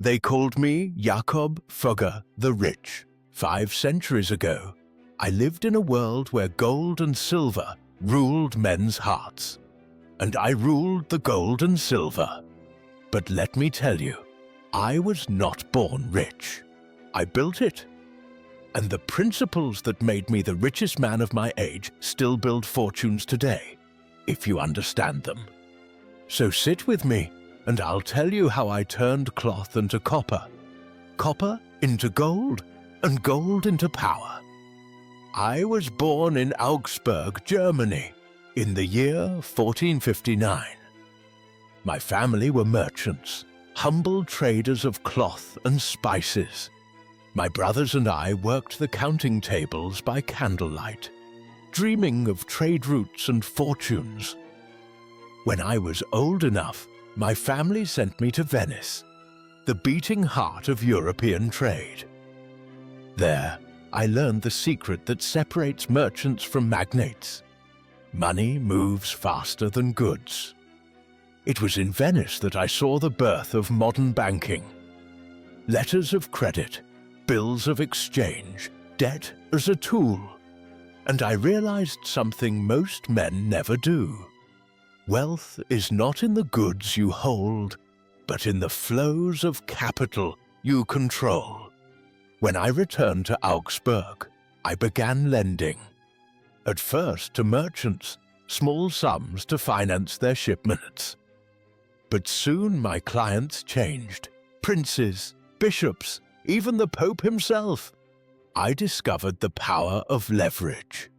They called me Jakob Fugger the Rich. 5 centuries ago, I lived in a world where gold and silver ruled men's hearts. And I ruled the gold and silver. But let me tell you, I was not born rich. I built it. And the principles that made me the richest man of my age still build fortunes today, if you understand them. So sit with me, and I'll tell you how I turned cloth into copper, copper into gold, and gold into power. I was born in Augsburg, Germany, in the year 1459. My family were merchants, humble traders of cloth and spices. My brothers and I worked the counting tables by candlelight, dreaming of trade routes and fortunes. When I was old enough, my family sent me to Venice, the beating heart of European trade. There, I learned the secret that separates merchants from magnates. Money moves faster than goods. It was in Venice that I saw the birth of modern banking. Letters of credit, bills of exchange, debt as a tool. And I realized something most men never do. Wealth is not in the goods you hold, but in the flows of capital you control. When I returned to Augsburg, I began lending. At first to merchants, small sums to finance their shipments. But soon my clients changed. Princes, bishops, even the Pope himself. I discovered the power of leverage.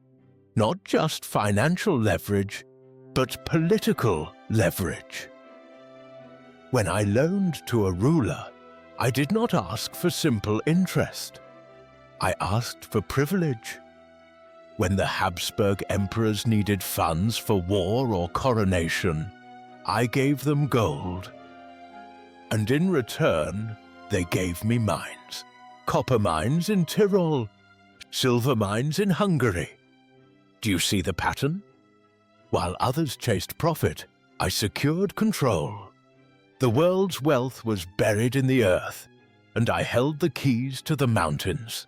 Not just financial leverage, but political leverage. When I loaned to a ruler, I did not ask for simple interest. I asked for privilege. When the Habsburg emperors needed funds for war or coronation, I gave them gold. And in return, they gave me mines. Copper mines in Tyrol, silver mines in Hungary. Do you see the pattern? While others chased profit, I secured control. The world's wealth was buried in the earth, and I held the keys to the mountains.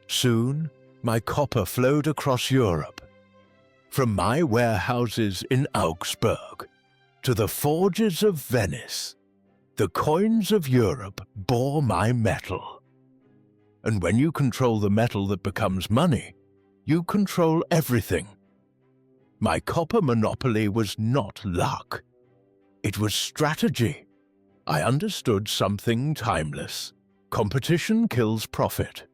Soon, my copper flowed across Europe. From my warehouses in Augsburg to the forges of Venice, the coins of Europe bore my metal. And when you control the metal that becomes money, you control everything. My copper monopoly was not luck. It was strategy. I understood something timeless. Competition kills profit.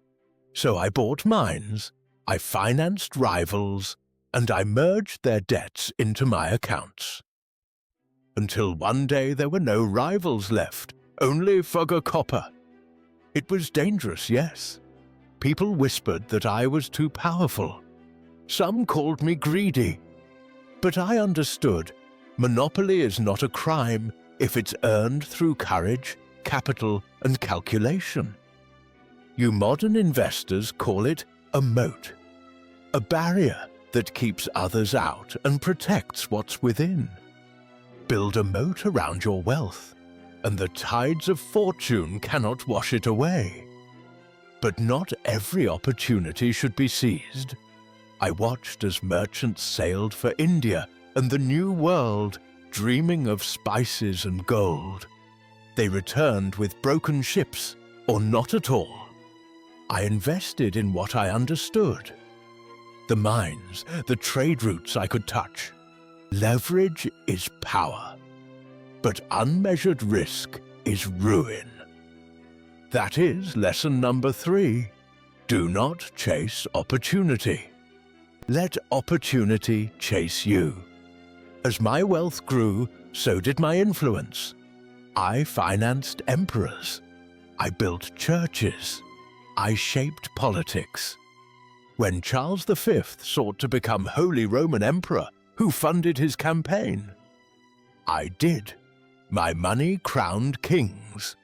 So I bought mines, I financed rivals, and I merged their debts into my accounts. Until one day there were no rivals left, only Fugger Copper. It was dangerous, yes. People whispered that I was too powerful. Some called me greedy. But I understood, monopoly is not a crime if it's earned through courage, capital, and calculation. You modern investors call it a moat, a barrier that keeps others out and protects what's within. Build a moat around your wealth, and the tides of fortune cannot wash it away. But not every opportunity should be seized. I watched as merchants sailed for India and the New World, dreaming of spices and gold. They returned with broken ships, or not at all. I invested in what I understood. The mines, the trade routes I could touch. Leverage is power, but unmeasured risk is ruin. That is lesson number 3. Do not chase opportunity. Let opportunity chase you. As my wealth grew, so did my influence. I financed emperors. I built churches. I shaped politics. When Charles V sought to become Holy Roman Emperor, who funded his campaign? I did. My money crowned kings.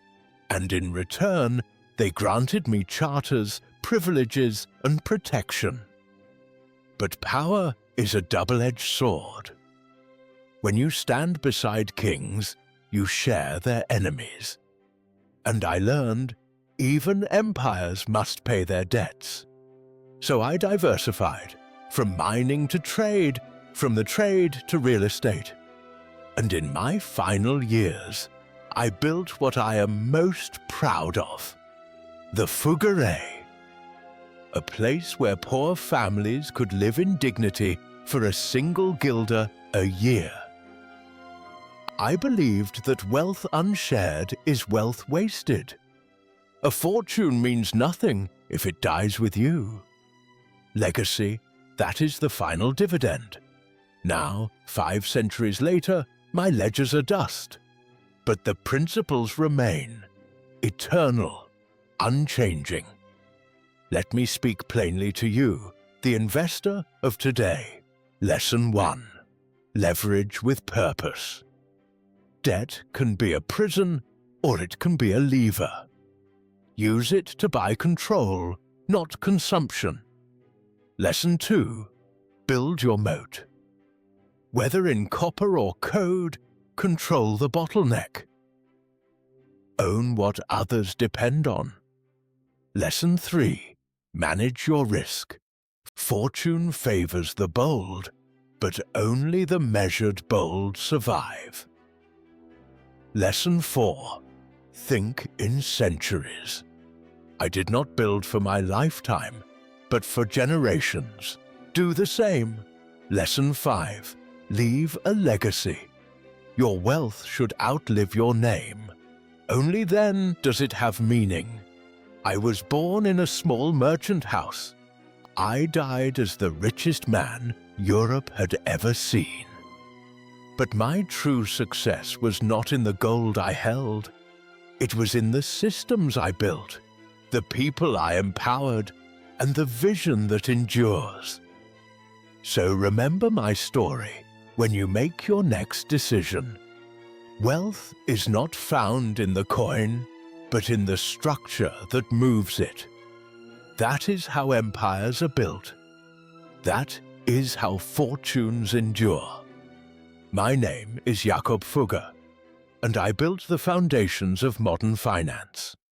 And in return, they granted me charters, privileges, and protection. But power is a double-edged sword. When you stand beside kings, you share their enemies. And I learned even empires must pay their debts. So I diversified, from mining to trade, from the trade to real estate. And in my final years, I built what I am most proud of, the Fugger, a place where poor families could live in dignity for a single guilder a year. I believed that wealth unshared is wealth wasted. A fortune means nothing if it dies with you. Legacy, that is the final dividend. Now, 5 centuries later, my ledgers are dust. But the principles remain, eternal, unchanging. Let me speak plainly to you, the investor of today. Lesson 1. Leverage with purpose. Debt can be a prison, or it can be a lever. Use it to buy control, not consumption. Lesson 2. Build your moat. Whether in copper or code, control the bottleneck. Own what others depend on. Lesson 3. Manage your risk. Fortune favors the bold, but only the measured bold survive. Lesson 4. Think in centuries. I did not build for my lifetime, but for generations. Do the same. Lesson 5. Leave a legacy. Your wealth should outlive your name. Only then does it have meaning. I was born in a small merchant house. I died as the richest man Europe had ever seen. But my true success was not in the gold I held. It was in the systems I built, the people I empowered, and the vision that endures. So remember my story when you make your next decision. Wealth is not found in the coin, but in the structure that moves it. That is how empires are built. That is how fortunes endure. My name is Jakob Fugger, and I built the foundations of modern finance.